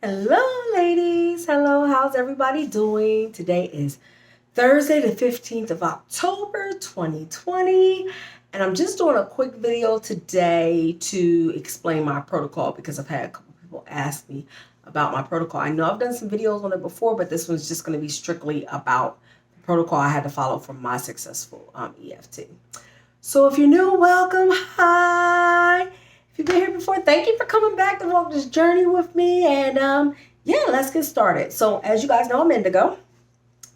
Hello, ladies. Hello, how's everybody doing? Today is Thursday, the 15th of October, 2020. And I'm just doing a quick video today to explain my protocol because I've had a couple people ask me about my protocol. I know I've done some videos on it before, but this one's just going to be strictly about the protocol I had to follow for my successful EFT. So if you're new, welcome. Hi. If you've been here before, thank you for coming back to walk this journey with me. And yeah, let's get started. So as you guys know, I'm Indigo.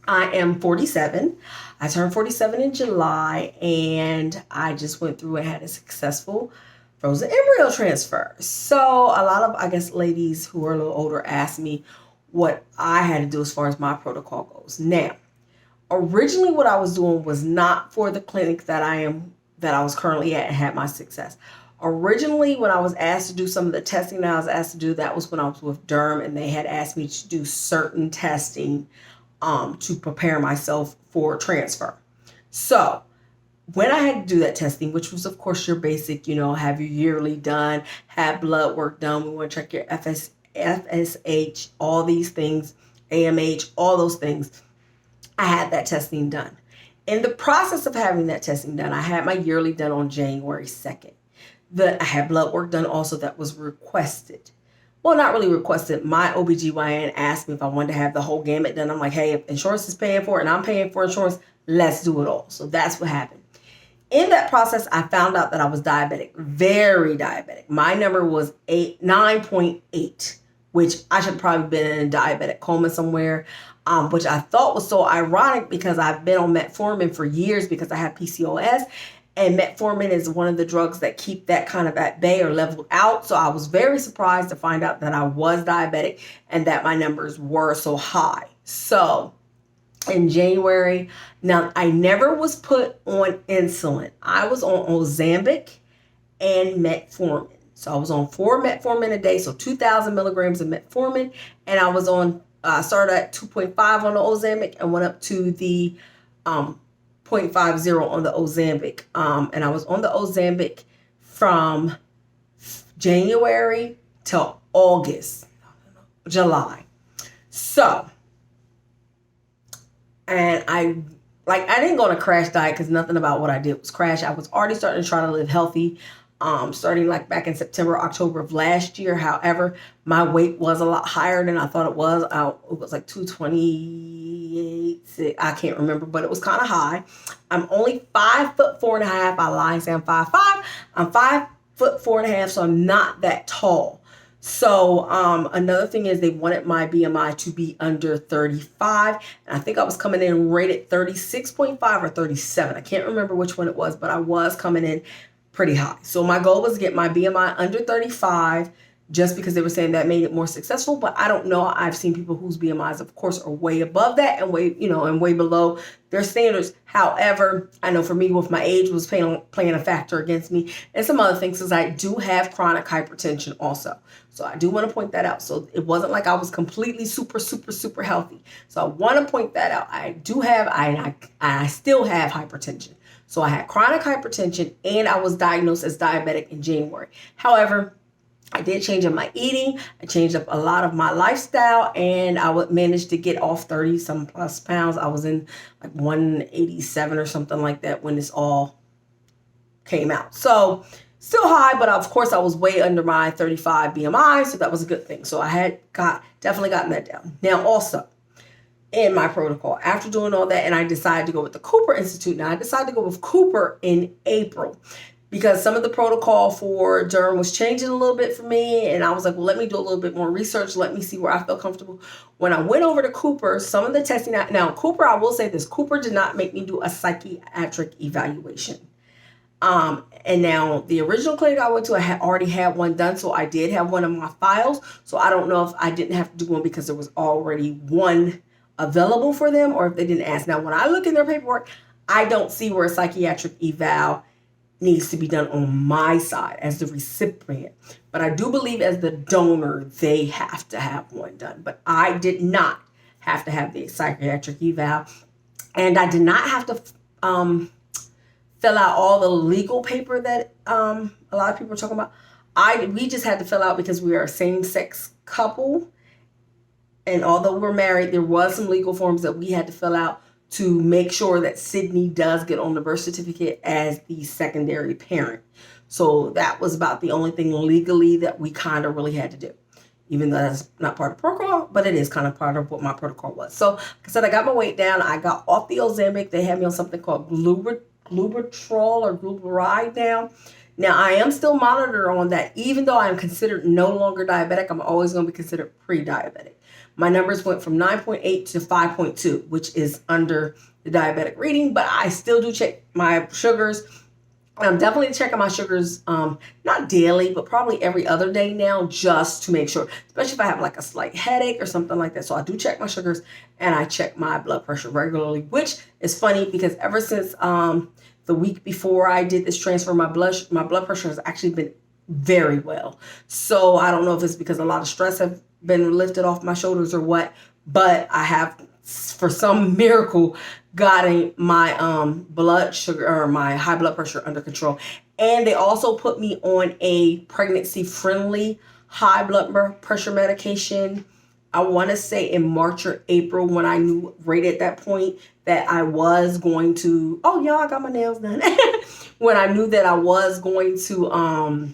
I am 47. I turned 47 in July, and I just went through and had a successful frozen embryo transfer. So a lot of, I guess, ladies who are a little older asked me what I had to do as far as my protocol goes. Now, originally what I was doing was not for the clinic that I was currently at and had my success. Originally, when I was asked to do some of the testing that I was asked to do, that was when I was with Derm, and they had asked me to do certain testing to prepare myself for transfer. So when I had to do that testing, which was of course your basic, have your yearly done, have blood work done, we want to check your FSH, all these things, AMH, all those things. I had that testing done. In the process of having that testing done, I had my yearly done on January 2nd. I had blood work done also that was requested. Well, not really requested. My OBGYN asked me if I wanted to have the whole gamut done. I'm like, hey, if insurance is paying for it and I'm paying for insurance, let's do it all. So that's what happened. In that process, I found out that I was diabetic, very diabetic. My number was 9.8, which I should have probably been in a diabetic coma somewhere, which I thought was so ironic because I've been on metformin for years because I have PCOS. And metformin is one of the drugs that keep that kind of at bay or leveled out. So I was very surprised to find out that I was diabetic and that my numbers were so high. So in January, now I never was put on insulin. I was on Ozempic and metformin. So I was on 4 metformin a day, so 2,000 milligrams of metformin. And I was on, started at 2.5 on the Ozempic and went up to the 0.50 on the Ozempic. And I was on the Ozempic from January till July. So, and I didn't go on a crash diet because nothing about what I did was crash. I was already starting to try to live healthy, starting like back in September, October of last year. However, my weight was a lot higher than I thought it was. It was like 228. I can't remember, but it was kind of high. I'm only 5'4.5". I lie and say I'm 5'5". I'm 5'4.5", so I'm not that tall. So another thing is they wanted my BMI to be under 35. And I think I was coming in rated 36.5 or 37. I can't remember which one it was, but I was coming in pretty high. So my goal was to get my BMI under 35 just because they were saying that made it more successful. But I don't know. I've seen people whose BMIs, of course, are way above that and way below their standards. However, I know for me, with my age was playing a factor against me, and some other things, because I do have chronic hypertension also. So I do want to point that out. So it wasn't like I was completely super healthy. So I want to point that out. I do have, I still have hypertension. So I had chronic hypertension and I was diagnosed as diabetic in January. However, I did change up my eating. I changed up a lot of my lifestyle, and I would manage to get off 30 some plus pounds. I was in like 187 or something like that when this all came out. So still high, but of course I was way under my 35 BMI. So that was a good thing. So I had definitely gotten that down. Now also in my protocol, after doing all that, and I decided to go with the Cooper Institute. Now I decided to go with Cooper in April, because some of the protocol for Derm was changing a little bit for me. And I was like, well, let me do a little bit more research. Let me see where I feel comfortable. When I went over to Cooper, some of the testing, now Cooper, I will say this, Cooper did not make me do a psychiatric evaluation. And now the original clinic I went to, I had already had one done. So I did have one of my files. So I don't know if I didn't have to do one because there was already one available for them, or if they didn't ask. Now, when I look in their paperwork, I don't see where a psychiatric eval needs to be done on my side as the recipient. But I do believe as the donor, they have to have one done. But I did not have to have the psychiatric eval. And I did not have to fill out all the legal paper that a lot of people are talking about. We just had to fill out because we are a same-sex couple. and although we're married, there was some legal forms that we had to fill out to make sure that Sydney does get on the birth certificate as the secondary parent. So that was about the only thing legally that we kind of really had to do, even though that's not part of the protocol, but it is kind of part of what my protocol was. So like I said, I got my weight down. I got off the Ozempic. They had me on something called Glubitrol or Gluburide now. Now, I am still monitored on that. Even though I am considered no longer diabetic, I'm always going to be considered pre-diabetic. My numbers went from 9.8 to 5.2, which is under the diabetic reading, but I still do check my sugars. I'm definitely checking my sugars, not daily, but probably every other day now, just to make sure, especially if I have like a slight headache or something like that. So I do check my sugars, and I check my blood pressure regularly, which is funny because ever since the week before I did this transfer, my blood pressure has actually been very well. So I don't know if it's because a lot of stress have been lifted off my shoulders or what, but I have, for some miracle, gotten my blood sugar or my high blood pressure under control. And they also put me on a pregnancy friendly high blood pressure medication. I want to say in March or April, when I knew right at that point that I was going to, oh y'all, I got my nails done. When I knew that I was going to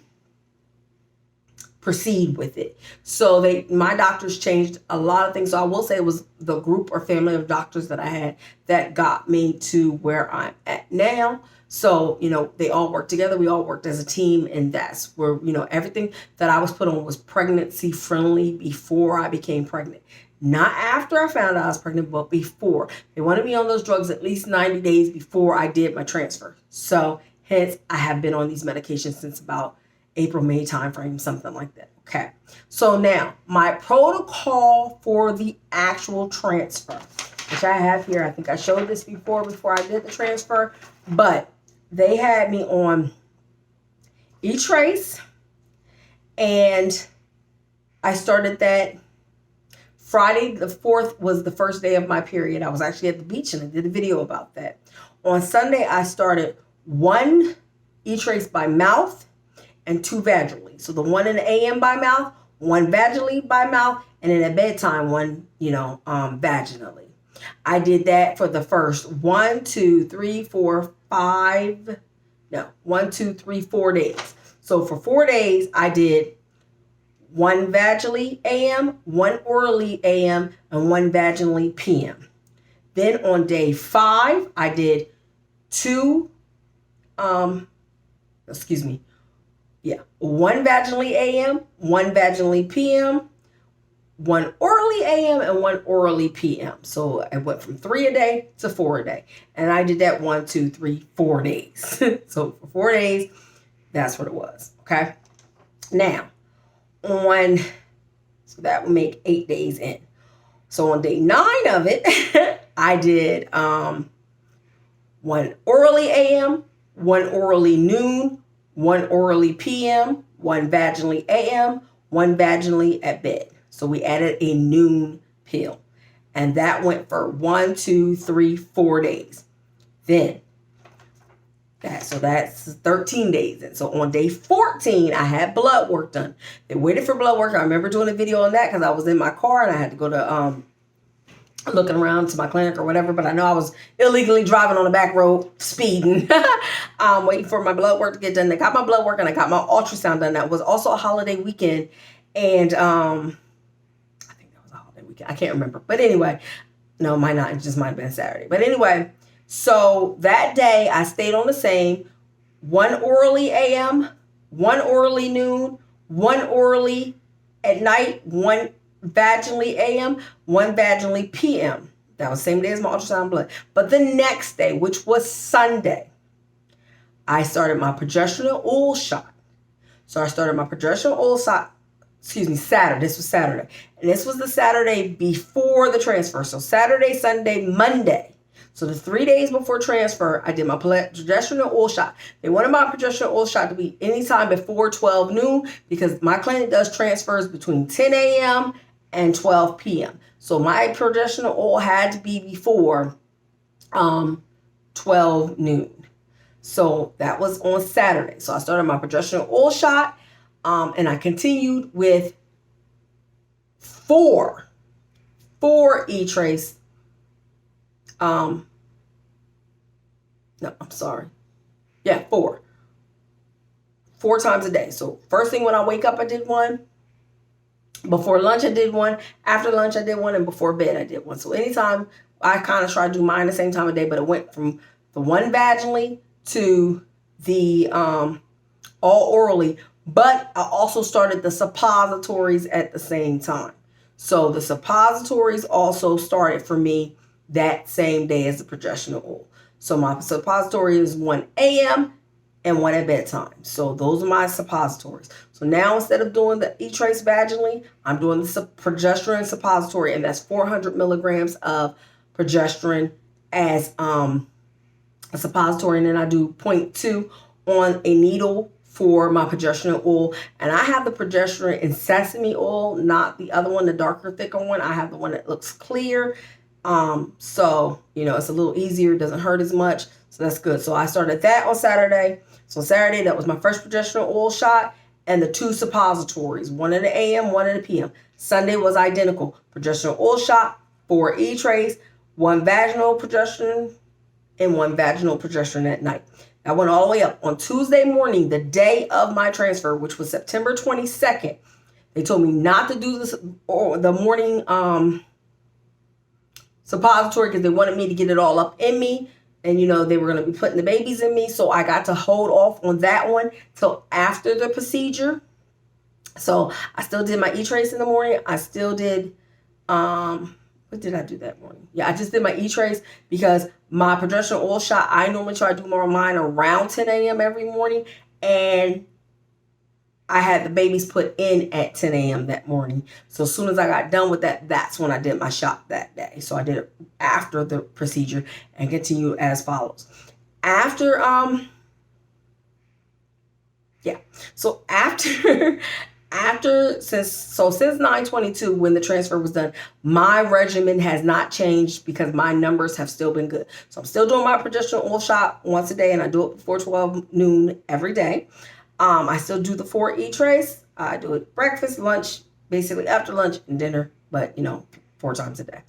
proceed with it. So my doctors changed a lot of things. So I will say it was the group or family of doctors that I had that got me to where I'm at now. So, they all worked together. We all worked as a team, and that's where, everything that I was put on was pregnancy friendly before I became pregnant. Not after I found out I was pregnant, but before. They wanted me on those drugs at least 90 days before I did my transfer. So hence I have been on these medications since about April, May timeframe, something like that. Okay. So now my protocol for the actual transfer, which I have here. I think I showed this before I did the transfer, but they had me on E-Trace, and I started that Friday the 4th was the first day of my period. I was actually at the beach and I did a video about that. On Sunday, I started 1 E-Trace by mouth and 2 vaginally. So the 1 in the AM by mouth, 1 vaginally by mouth, and then at bedtime, 1, vaginally. I did that for the first 4 days. So for 4 days, I did 1 vaginally AM, 1 orally AM, and 1 vaginally PM. Then on day 5, I did 1 vaginally AM, 1 vaginally PM, 1 orally AM, and 1 orally PM. So I went from 3 a day to 4 a day. And I did that 4 days. So for 4 days, that's what it was. Okay. Now, so that would make 8 days in. So on day 9 of it, I did 1 orally AM, 1 orally noon, 1 orally PM, 1 vaginally AM, 1 vaginally at bed. So we added a noon pill. And that went for 4 days. Then, so that's 13 days. And so on day 14, I had blood work done. They waited for blood work. I remember doing a video on that because I was in my car and I had to go to looking around to my clinic or whatever, but I know I was illegally driving on the back road, speeding, waiting for my blood work to get done. I got my blood work and I got my ultrasound done. That was also a holiday weekend, and I think that was a holiday weekend. I can't remember, but anyway, no, might not. It just might have been Saturday. But anyway, so that day I stayed on the same 1 orally AM, 1 orally noon, 1 orally at night, 1 vaginally AM, 1 vaginally PM. That was the same day as my ultrasound blood. But the next day, which was Sunday, I started my progesterone oil shot. So I started my progesterone oil shot, Saturday. This was Saturday. And this was the Saturday before the transfer. So Saturday, Sunday, Monday. So the 3 days before transfer, I did my progesterone oil shot. They wanted my progesterone oil shot to be anytime before 12 noon because my clinic does transfers between 10 a.m. and 12 p.m. So my progesterone oil had to be before 12 noon. So that was on Saturday. So I started my progesterone oil shot, and I continued with 4 4 E-Trace. No, I'm sorry. Yeah, 4. 4 times a day. So first thing when I wake up, I did one. Before lunch, I did one. After lunch, I did one. And before bed, I did one. So anytime, I kind of try to do mine the same time of day, but it went from the one vaginally to the all orally. But I also started the suppositories at the same time. So the suppositories also started for me that same day as the progesterone oil. So my suppository is 1 a.m. and 1 at bedtime. So those are my suppositories. So now instead of doing the E-Trace vaginally, I'm doing the progesterone suppository, and that's 400 milligrams of progesterone as a suppository, and then I do 0.2 on a needle for my progesterone oil. And I have the progesterone in sesame oil, not the other one, the darker, thicker one. I have the one that looks clear. So, it's a little easier, doesn't hurt as much. So that's good. So I started that on Saturday. So Saturday, that was my first progesterone oil shot and the 2 suppositories, 1 in the AM, 1 in the PM. Sunday was identical. Progesterone oil shot, 4 E-Trace, 1 vaginal progesterone, and 1 vaginal progesterone at night. I went all the way up. On Tuesday morning, the day of my transfer, which was September 22nd, they told me not to do this or the morning suppository because they wanted me to get it all up in me. And, they were going to be putting the babies in me. So I got to hold off on that one till after the procedure. So I still did my E-Trace in the morning. I still did, what did I do that morning? Yeah, I just did my E-Trace because my progesterone oil shot, I normally try to do more of mine around 10 a.m. every morning. And I had the babies put in at 10 a.m. that morning. So as soon as I got done with that, that's when I did my shot that day. So I did it after the procedure and continue as follows. Since 9/22, when the transfer was done, my regimen has not changed because my numbers have still been good. So I'm still doing my progesterone oil shot once a day, and I do it before 12 noon every day. I still do the 4 E-Trace. I do it breakfast, lunch, basically after lunch and dinner, but 4 times a day.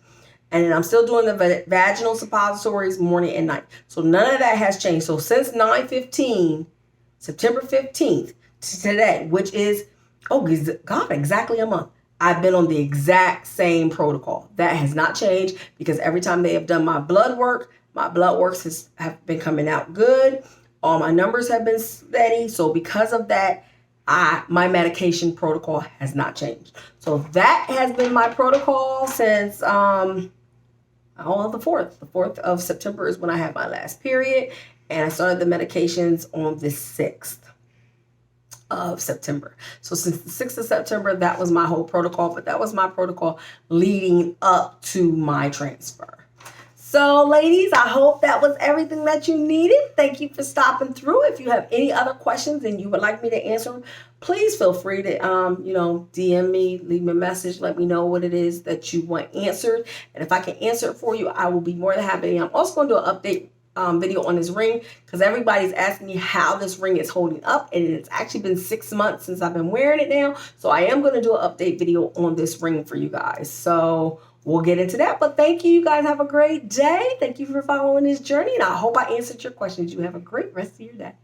And then I'm still doing the vaginal suppositories morning and night. So none of that has changed. So since 9/15, September 15th to today, which is, exactly a month, I've been on the exact same protocol. That has not changed because every time they have done my blood works have been coming out good. All my numbers have been steady. So because of that, my medication protocol has not changed. So that has been my protocol since the 4th. The 4th of September is when I had my last period. And I started the medications on the 6th of September. So since the 6th of September, that was my whole protocol. But that was my protocol leading up to my transfer. So ladies, I hope that was everything that you needed. Thank you for stopping through. If you have any other questions and you would like me to answer them, please feel free to, DM me, leave me a message, let me know what it is that you want answered. And if I can answer it for you, I will be more than happy. I'm also going to do an update video on this ring because everybody's asking me how this ring is holding up, and it's actually been 6 months since I've been wearing it now. So I am going to do an update video on this ring for you guys. So we'll get into that. But thank you. You guys have a great day. Thank you for following this journey. And I hope I answered your questions. You have a great rest of your day.